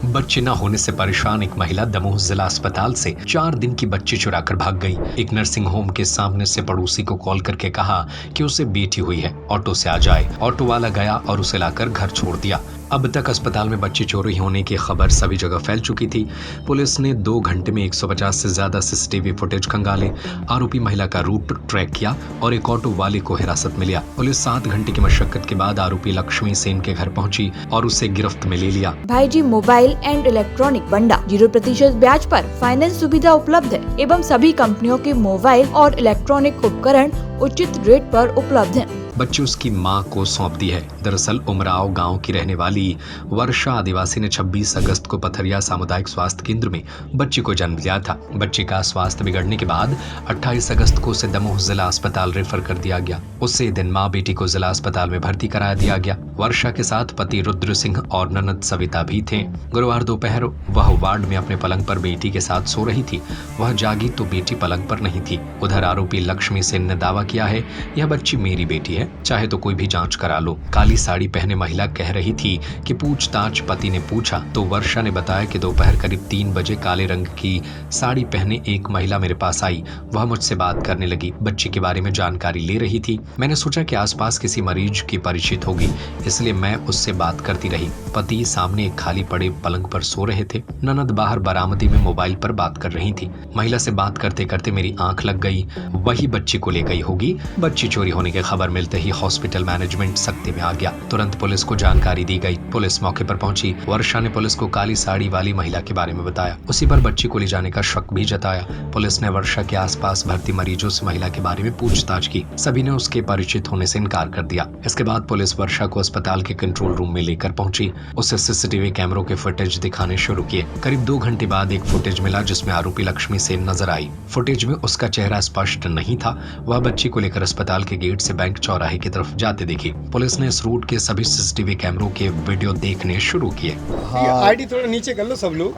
बच्चे न होने से परेशान एक महिला दमोह जिला अस्पताल से 4 दिन की बच्ची चुराकर भाग गई। एक नर्सिंग होम के सामने से पड़ोसी को कॉल करके कहा कि उसे बेटी हुई है, ऑटो से आ जाए। ऑटो वाला गया और उसे लाकर घर छोड़ दिया। अब तक अस्पताल में बच्ची चोरी होने की खबर सभी जगह फैल चुकी थी। पुलिस ने 2 घंटे में 150 से ज्यादा सीसीटीवी फुटेज खंगाले, आरोपी महिला का रूट ट्रैक किया और एक ऑटो वाले को हिरासत में लिया। पुलिस 7 घंटे की मशक्कत के बाद आरोपी लक्ष्मी सेन के घर पहुंची और उसे गिरफ्त में ले लिया। भाईजी मोबाइल एंड इलेक्ट्रॉनिक बंडा 0% ब्याज पर फाइनेंस सुविधा उपलब्ध है एवं सभी कंपनियों के मोबाइल और इलेक्ट्रॉनिक उपकरण उचित रेट पर उपलब्ध हैं। बच्ची उसकी मां को सौंप दी है। दरअसल उमराव गांव की रहने वाली वर्षा आदिवासी ने 26 अगस्त को पथरिया सामुदायिक स्वास्थ्य केंद्र में बच्ची को जन्म दिया था। बच्ची का स्वास्थ्य बिगड़ने के बाद 28 अगस्त को उसे दमोह जिला अस्पताल रेफर कर दिया गया। उसी दिन मां बेटी को जिला अस्पताल में भर्ती करा दिया गया। वर्षा के साथ पति रुद्र सिंह और ननद सविता भी थे। गुरुवार दोपहर वह वार्ड में अपने पलंग पर बेटी के साथ सो रही थी। वह जागी तो बेटी पलंग पर नहीं थी। उधर आरोपी लक्ष्मी सेन ने दावा किया है, यह बच्ची मेरी बेटी है, चाहे तो कोई भी जांच करा लो। काली साड़ी पहने महिला कह रही थी कि पूछताछ पति ने पूछा तो वर्षा ने बताया कि दोपहर करीब 3 बजे काले रंग की साड़ी पहने एक महिला मेरे पास आई। वह मुझसे बात करने लगी, बच्ची के बारे में जानकारी ले रही थी। मैंने सोचा कि आसपास किसी मरीज की परिचित होगी, इसलिए मैं उससे बात करती रही। पति सामने एक खाली पड़े पलंग पर सो रहे थे। ननद बाहर बरामदी में मोबाइल पर बात कर रही थी। महिला से बात करते करते मेरी आंख लग गई, वही बच्ची को ले गई होगी। बच्ची चोरी होने की खबर मिलते ही हॉस्पिटल मैनेजमेंट सख्ती में आ गया। तुरंत पुलिस को जानकारी दी गई। पुलिस मौके पर पहुंची। वर्षा ने पुलिस को काली साड़ी वाली महिला के बारे में बताया। उसी पर बच्ची को ले जाने का शक भी जताया। पुलिस ने वर्षा के आसपास भर्ती मरीजों से महिला के बारे में पूछताछ की। सभी ने उसके परिचित होने से इनकार कर दिया। इसके बाद पुलिस वर्षा को अस्पताल के कंट्रोल रूम में लेकर पहुंची। उसे सीसीटीवी कैमरों के फुटेज दिखाने शुरू किए। करीब 2 घंटे बाद एक फुटेज मिला जिसमें आरोपी लक्ष्मी सेन नजर आई। फुटेज में उसका चेहरा स्पष्ट नहीं था। वह बच्ची को लेकर अस्पताल के गेट से बैंक चौराहे की तरफ जाते देखी। पुलिस ने इस रूट के सभी सीसीटीवी कैमरों के वीडियो देखने शुरू किए। आईडी थोड़ा नीचे कर लो सब लोग,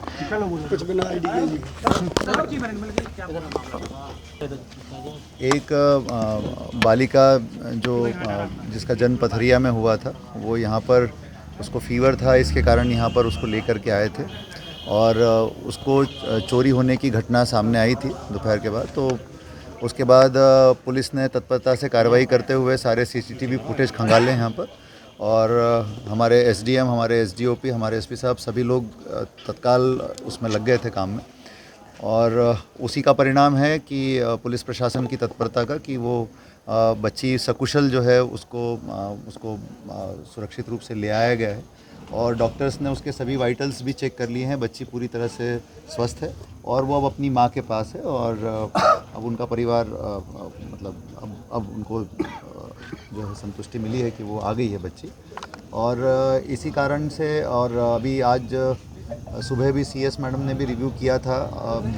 कुछ बिना आईडी के। एक बालिका जो जिसका जन्म पथरिया में हुआ था, वो यहाँ पर उसको फीवर था, इसके कारण यहाँ पर उसको लेकर के आए थे और उसको चोरी होने की घटना सामने आई थी दोपहर के बाद। तो उसके बाद पुलिस ने तत्परता से कार्रवाई करते हुए सारे सीसीटीवी फुटेज खंगाले यहाँ पर और हमारे एसडीएम, हमारे एसडीओपी, हमारे एसपी साहब सभी लोग तत्काल उसमें लग गए थे काम में। और उसी का परिणाम है कि पुलिस प्रशासन की तत्परता का कि वो बच्ची सकुशल जो है उसको सुरक्षित रूप से ले आया गया है और डॉक्टर्स ने उसके सभी वाइटल्स भी चेक कर लिए हैं। बच्ची पूरी तरह से स्वस्थ है और वो अब अपनी माँ के पास है और अब उनका परिवार मतलब अब उनको जो है संतुष्टि मिली है कि वो आ गई है बच्ची। और इसी कारण से और अभी आज सुबह भी सीएस मैडम ने भी रिव्यू किया था।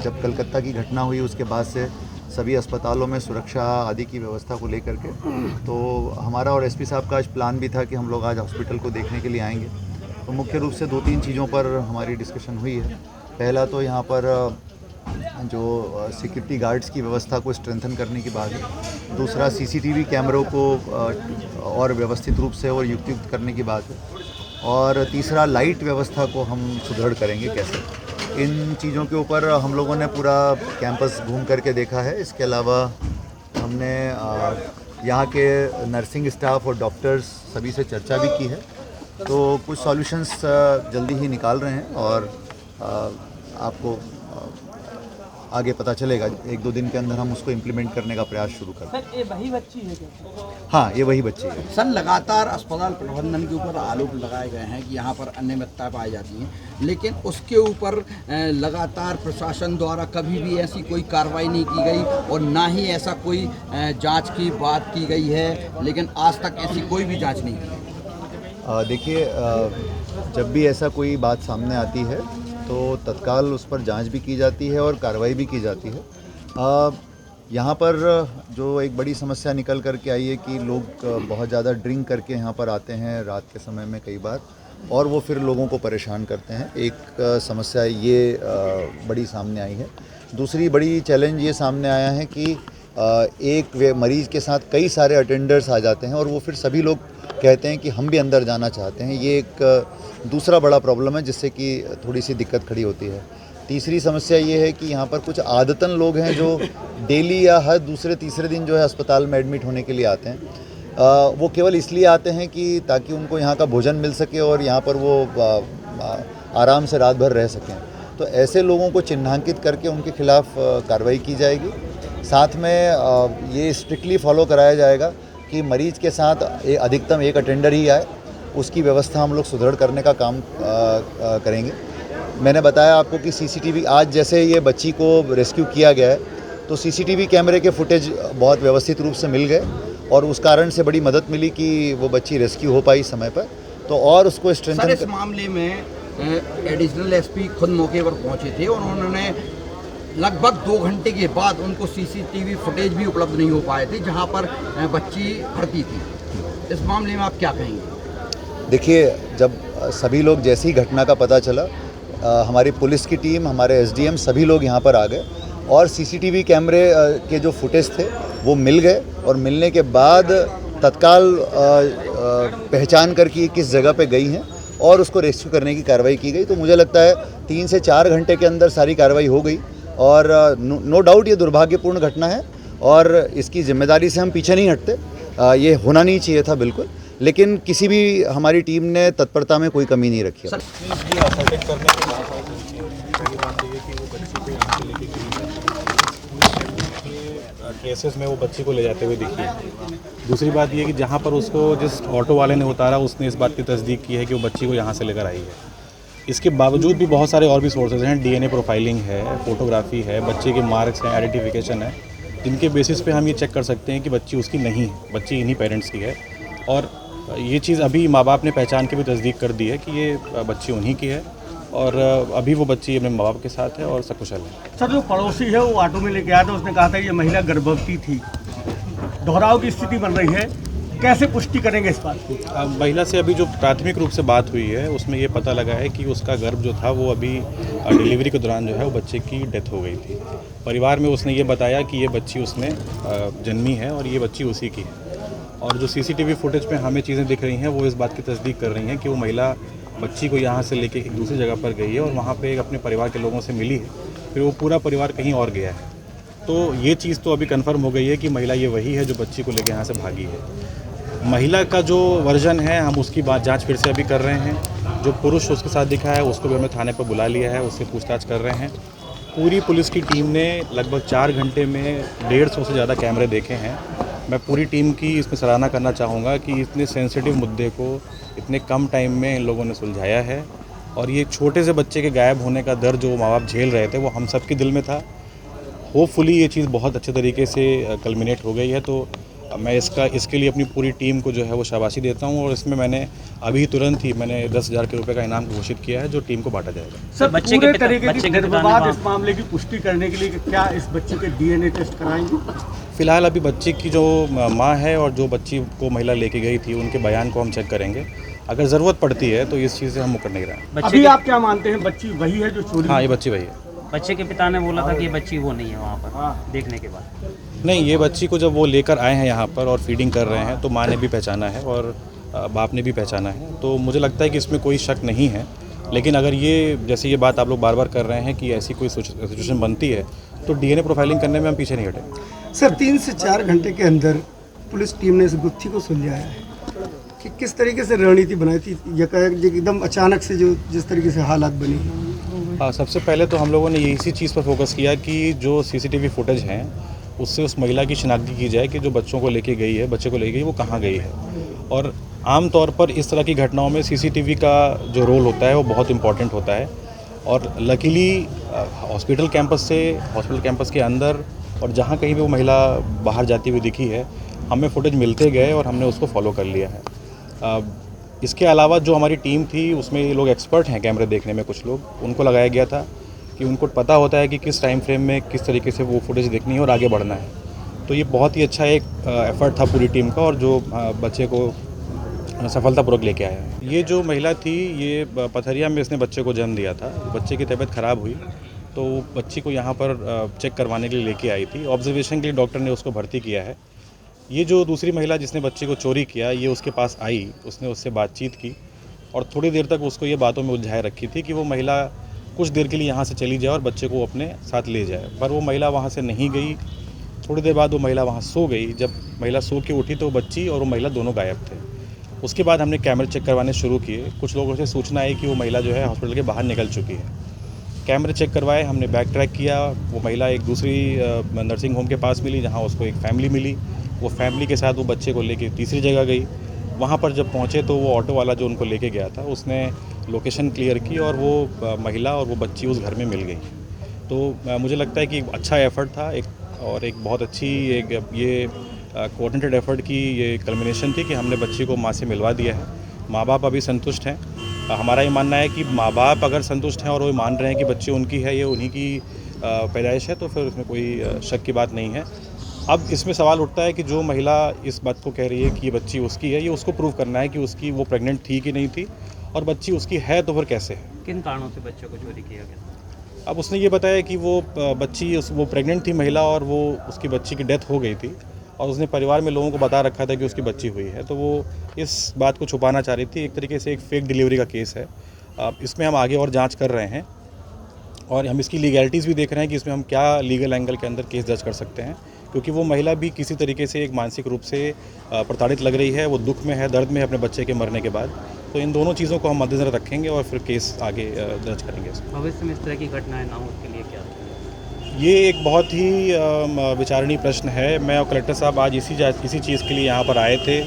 जब कलकत्ता की घटना हुई उसके बाद से सभी अस्पतालों में सुरक्षा आदि की व्यवस्था को लेकर के तो हमारा और एसपी साहब का आज प्लान भी था कि हम लोग आज हॉस्पिटल को देखने के लिए आएंगे। तो मुख्य रूप से 2-3 चीज़ों पर हमारी डिस्कशन हुई है। पहला तो यहाँ पर जो सिक्योरिटी गार्ड्स की व्यवस्था को स्ट्रेंथन करने की बात है। दूसरा सीसीटीवी कैमरों को और व्यवस्थित रूप से और युक्त करने की बात है। और तीसरा लाइट व्यवस्था को हम सुदृढ़ करेंगे कैसे। इन चीज़ों के ऊपर हम लोगों ने पूरा कैंपस घूम करके देखा है। इसके अलावा हमने यहाँ के नर्सिंग स्टाफ और डॉक्टर्स सभी से चर्चा भी की है। तो कुछ सॉल्यूशंस जल्दी ही निकाल रहे हैं और आपको आगे पता चलेगा। 1-2 दिन के अंदर हम उसको इम्प्लीमेंट करने का प्रयास शुरू करें। सर, ये वही बच्ची है क्या? हाँ, ये वही बच्ची है। सर, लगातार अस्पताल प्रबंधन के ऊपर आरोप लगाए गए हैं कि यहाँ पर अनियमितता पाई जाती है, लेकिन उसके ऊपर लगातार प्रशासन द्वारा कभी भी ऐसी कोई कार्रवाई नहीं की गई और ना ही ऐसा कोई जांच की बात की गई है, लेकिन आज तक ऐसी कोई भी जांच नहीं की। देखिए, जब भी ऐसा कोई बात सामने आती है तो तत्काल उस पर जांच भी की जाती है और कार्रवाई भी की जाती है। यहाँ पर जो एक बड़ी समस्या निकल कर के आई है कि लोग बहुत ज़्यादा ड्रिंक करके यहाँ पर आते हैं रात के समय में कई बार और वो फिर लोगों को परेशान करते हैं। एक समस्या ये बड़ी सामने आई है। दूसरी बड़ी चैलेंज ये सामने आया है कि एक मरीज़ के साथ कई सारे अटेंडर्स आ जाते हैं और वो फिर सभी लोग कहते हैं कि हम भी अंदर जाना चाहते हैं। ये एक दूसरा बड़ा प्रॉब्लम है जिससे कि थोड़ी सी दिक्कत खड़ी होती है। तीसरी समस्या ये है कि यहाँ पर कुछ आदतन लोग हैं जो डेली या हर दूसरे तीसरे दिन जो है अस्पताल में एडमिट होने के लिए आते हैं। वो केवल इसलिए आते हैं कि ताकि उनको यहाँ का भोजन मिल सके और यहाँ पर वो आराम से रात भर रह सकें। तो ऐसे लोगों को चिन्हांकित करके उनके खिलाफ कार्रवाई की जाएगी। साथ में ये स्ट्रिक्टली फॉलो कराया जाएगा कि मरीज के साथ अधिकतम एक अटेंडर ही आए। उसकी व्यवस्था हम लोग सुदृढ़ करने का काम करेंगे। मैंने बताया आपको कि सीसीटीवी आज जैसे ये बच्ची को रेस्क्यू किया गया है तो सीसीटीवी कैमरे के फुटेज बहुत व्यवस्थित रूप से मिल गए और उस कारण से बड़ी मदद मिली कि वो बच्ची रेस्क्यू हो पाई समय पर। तो और उसको स्ट्रेंथन इस मामले में एडिशनल एसपी खुद मौके पर पहुंचे थे और उन्होंने लगभग 2 घंटे के बाद उनको सीसीटीवी फुटेज भी उपलब्ध नहीं हो पाए थे जहां पर बच्ची भर्ती थी। इस मामले में आप क्या कहेंगे? देखिए, जब सभी लोग जैसी ही घटना का पता चला हमारी पुलिस की टीम, हमारे एसडीएम सभी लोग यहाँ पर आ गए और सीसीटीवी कैमरे के जो फुटेज थे वो मिल गए और मिलने के बाद तत्काल पहचान करके किस जगह पे गई हैं और उसको रेस्क्यू करने की कार्रवाई की गई। तो मुझे लगता है 3 से 4 घंटे के अंदर सारी कार्रवाई हो गई और नो डाउट ये दुर्भाग्यपूर्ण घटना है और इसकी जिम्मेदारी से हम पीछे नहीं हटते। ये होना नहीं चाहिए था बिल्कुल, लेकिन किसी भी हमारी टीम ने तत्परता में कोई कमी नहीं रखी। केसेस में वो बच्ची को ले जाते हुए दिखी है। दूसरी बात ये कि जहाँ पर उसको जिस ऑटो वाले ने उतारा उसने इस बात की तस्दीक की है कि वो बच्ची को यहाँ से लेकर आई है। इसके बावजूद भी बहुत सारे और भी सोर्सेज हैं, डीएनए प्रोफाइलिंग है, फोटोग्राफी है, बच्चे के मार्क्स हैं, आइडेंटिफिकेशन है, जिनके बेसिस पे हम ये चेक कर सकते हैं कि बच्ची उसकी नहीं है, बच्ची इन्हीं पेरेंट्स की है। और ये चीज़ अभी माँ बाप ने पहचान के भी तस्दीक कर दी है कि ये बच्ची उन्हीं की है और अभी वो बच्ची अपने माँ बाप के साथ है और सकुशल है। सर, जो पड़ोसी है वो ऑटो में लेके आया था, उसने कहा था ये महिला गर्भवती थी। दोहराव की स्थिति बन रही है, कैसे पुष्टि करेंगे इस बात की? महिला से अभी जो प्राथमिक रूप से बात हुई है उसमें ये पता लगा है कि उसका गर्भ जो था वो अभी डिलीवरी के दौरान जो है वो बच्चे की डेथ हो गई थी। परिवार में उसने ये बताया कि ये बच्ची उसने जन्मी है और ये बच्ची उसी की है। और जो सीसीटीवी फुटेज में हमें चीज़ें दिख रही हैं वो इस बात की तस्दीक कर रही हैं कि वो महिला बच्ची को यहाँ से लेके एक दूसरी जगह पर गई है और वहाँ पे अपने परिवार के लोगों से मिली है, फिर वो पूरा परिवार कहीं और गया है। तो ये चीज़ तो अभी कंफर्म हो गई है कि महिला ये वही है जो बच्ची को लेके यहाँ से भागी है। महिला का जो वर्जन है हम उसकी बात जांच फिर से अभी कर रहे हैं। जो पुरुष उसके साथ दिखा है उसको भी हमने थाने पर बुला लिया है, उससे पूछताछ कर रहे हैं। पूरी पुलिस की टीम ने लगभग 4 घंटे में 150 से ज़्यादा कैमरे देखे हैं। मैं पूरी टीम की इसमें सराहना करना चाहूँगा कि इतने सेंसिटिव मुद्दे को इतने कम टाइम में इन लोगों ने सुलझाया है। और ये छोटे से बच्चे के गायब होने का दर्द जो माँ बाप झेल रहे थे वो हम सब के दिल में था। होपफुली ये चीज़ बहुत अच्छे तरीके से कल्मिनेट हो गई है। तो मैं इसके लिए अपनी पूरी टीम को जो है वो शाबाशी देता हूँ। और इसमें मैंने अभी तुरंत ही 10,000 के रुपये का इनाम घोषित किया है जो टीम को बांटा जाएगा। सर, पूरे तरीके की गर्भपात इस मामले की पुष्टि करने के लिए क्या इस बच्चे के डीएनए टेस्ट कराएंगे? फिलहाल अभी बच्चे की जो माँ है और जो बच्ची को महिला लेके गई थी उनके बयान को हम चेक करेंगे। अगर ज़रूरत पड़ती है तो इस चीज़ से हम मुकर नहीं रहे। अभी आप क्या मानते हैं, बच्ची वही है जो चोरी? हाँ, ये बच्ची वही है। बच्चे के पिता ने बोला था कि ये बच्ची वो नहीं है वहाँ पर देखने के बाद। नहीं, ये बच्ची को जब वो लेकर आए हैं यहाँ पर और फीडिंग कर रहे हैं तो माँ ने भी पहचाना है और बाप ने भी पहचाना है। तो मुझे लगता है कि इसमें कोई शक नहीं है। लेकिन अगर ये जैसे ये बात आप लोग बार बार कर रहे हैं कि ऐसी कोई सिचुएशन बनती है तो डीएनए प्रोफाइलिंग करने में हम पीछे नहीं हटेंगे। सर, 3 से 4 घंटे के अंदर पुलिस टीम ने इस गुत्थी को सुलझाया है कि किस तरीके से रणनीति बनाई थी, एकदम अचानक से जो जिस तरीके से हालात बनी? हाँ, सबसे पहले तो हम लोगों ने इसी चीज़ पर फोकस किया कि जो सीसीटीवी फुटेज हैं उससे उस महिला की शिनाख्ती की जाए कि जो बच्चों को लेके गई है, बच्चे को लेके गई, वो कहाँ गई है। और आम तौर पर इस तरह की घटनाओं में सीसीटीवी का जो रोल होता है वो बहुत इम्पॉर्टेंट होता है। और लकीली हॉस्पिटल कैंपस के अंदर और जहाँ कहीं भी वो महिला बाहर जाती हुई दिखी है हमें फुटेज मिलते गए और हमने उसको फॉलो कर लिया है। इसके अलावा जो हमारी टीम थी उसमें ये लोग एक्सपर्ट हैं कैमरे देखने में, कुछ लोग उनको लगाया गया था कि उनको पता होता है कि किस टाइम फ्रेम में किस तरीके से वो फुटेज देखनी है और आगे बढ़ना है। तो ये बहुत ही अच्छा एक एफर्ट था पूरी टीम का और जो बच्चे को सफलतापूर्वक लेके आया है। ये जो महिला थी ये पथरिया में इसने बच्चे को जन्म दिया था। बच्चे की तबीयत ख़राब हुई तो बच्ची को यहाँ पर चेक करवाने के लिए लेके आई थी। ऑब्जर्वेशन के लिए डॉक्टर ने उसको भर्ती किया है ये जो दूसरी महिला जिसने बच्चे को चोरी किया, ये उसके पास आई, उसने उससे बातचीत की और थोड़ी देर तक उसको ये बातों में उलझाए रखी थी कि वो महिला कुछ देर के लिए यहाँ से चली जाए और बच्चे को अपने साथ ले जाए, पर वो महिला वहाँ से नहीं गई। थोड़ी देर बाद वो महिला वहाँ सो गई। जब महिला सो के उठी तो बच्ची और वो महिला दोनों गायब थे। उसके बाद हमने कैमरे चेक करवाने शुरू किए। कुछ लोगों से सूचना आई कि वो महिला जो है हॉस्पिटल के बाहर निकल चुकी है। कैमरे चेक करवाए, हमने बैक ट्रैक किया। वो महिला एक दूसरी नर्सिंग होम के पास मिली जहाँ उसको एक फैमिली मिली। वो फैमिली के साथ वो बच्चे को लेके तीसरी जगह गई। वहाँ पर जब पहुँचे तो वो ऑटो वाला जो उनको लेके गया था उसने लोकेशन क्लियर की और वो महिला और वो बच्ची उस घर में मिल गई। तो मुझे लगता है कि अच्छा एफ़र्ट था एक बहुत अच्छी ये कोऑर्डिनेटेड एफ़र्ट की ये कल्मिनेशन थी कि हमने बच्ची को माँ से मिलवा दिया है। माँ बाप अभी संतुष्ट हैं। हमारा ये मानना है कि माँ बाप अगर संतुष्ट हैं और वो मान रहे हैं कि बच्ची उनकी है, ये उन्हीं की पैदाइश है, तो फिर उसमें कोई शक की बात नहीं है। अब इसमें सवाल उठता है कि जो महिला इस बात को कह रही है कि ये बच्ची उसकी है, ये उसको प्रूव करना है कि वो प्रेग्नेंट थी कि नहीं थी, और बच्ची उसकी है तो फिर कैसे है। किन कारणों से बच्चों को चोरी किया गया? अब उसने ये बताया कि वो बच्ची वो प्रेग्नेंट थी महिला और वो उसकी बच्ची की डेथ हो गई थी और उसने परिवार में लोगों को बता रखा था कि उसकी बच्ची हुई है, तो वो इस बात को छुपाना चाह रही थी। एक तरीके से एक फेक डिलीवरी का केस है। इसमें हम आगे और जांच कर रहे हैं और हम इसकी लीगैलिटीज़ भी देख रहे हैं कि इसमें हम क्या लीगल एंगल के अंदर केस दर्ज कर सकते हैं, क्योंकि वो महिला भी किसी तरीके से एक मानसिक रूप से प्रताड़ित लग रही है। वो दुख में है, दर्द में है अपने बच्चे के मरने के बाद। तो इन दोनों चीज़ों को हम मद्देनजर रखेंगे और फिर केस आगे दर्ज करेंगे। भविष्य में इस तरह की घटनाएं ना हो उसके लिए क्या? ये एक बहुत ही विचारणीय प्रश्न है। मैं और कलेक्टर साहब आज इसी चीज़ के लिए यहाँ पर आए थे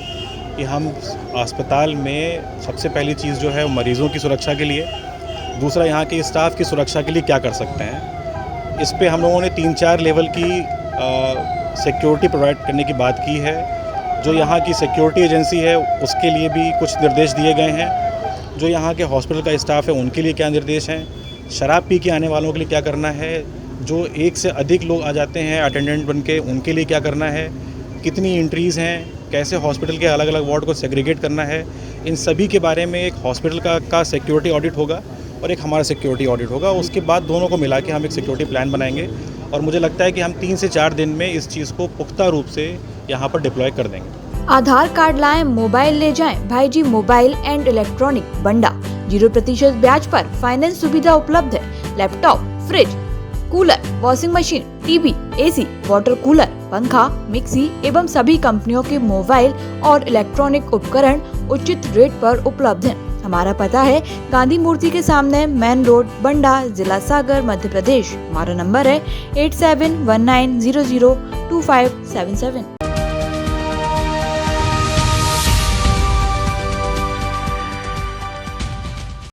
कि हम अस्पताल में सबसे पहली चीज़ जो है वो मरीज़ों की सुरक्षा के लिए, दूसरा यहाँ के स्टाफ की सुरक्षा के लिए क्या कर सकते हैं। इस पे हम लोगों ने 3-4 लेवल की सिक्योरिटी प्रोवाइड करने की बात की है। जो यहाँ की सिक्योरिटी एजेंसी है उसके लिए भी कुछ निर्देश दिए गए हैं। जो यहाँ के हॉस्पिटल का स्टाफ है उनके लिए क्या निर्देश हैं, शराब पी के आने वालों के लिए क्या करना है, जो एक से अधिक लोग आ जाते हैं अटेंडेंट बन के उनके लिए क्या करना है, कितनी एंट्रीज़ हैं, कैसे हॉस्पिटल के अलग अलग वार्ड को सेग्रीगेट करना है, इन सभी के बारे में एक हॉस्पिटल का सिक्योरिटी ऑडिट होगा और एक हमारा सिक्योरिटी ऑडिट होगा। उसके बाद दोनों को मिला के हम एक सिक्योरिटी प्लान बनाएंगे और मुझे लगता है कि हम 3 से 4 दिन में इस चीज़ को पुख्ता रूप से यहाँ पर डिप्लॉय कर देंगे। आधार कार्ड लाएं, मोबाइल ले जाएं। भाईजी मोबाइल एंड इलेक्ट्रॉनिक बंडा 0% ब्याज पर फाइनेंस सुविधा उपलब्ध है। Laptop, fridge, cooler, washing machine, TV, AC, water cooler, पंखा, मिक्सी एवं सभी कंपनियों के मोबाइल और इलेक्ट्रॉनिक उपकरण उचित रेट पर उपलब्ध हैं। हमारा पता है गांधी मूर्ति के सामने, मेन रोड, बंडा, जिला सागर, मध्य प्रदेश। हमारा नंबर है 8719002577।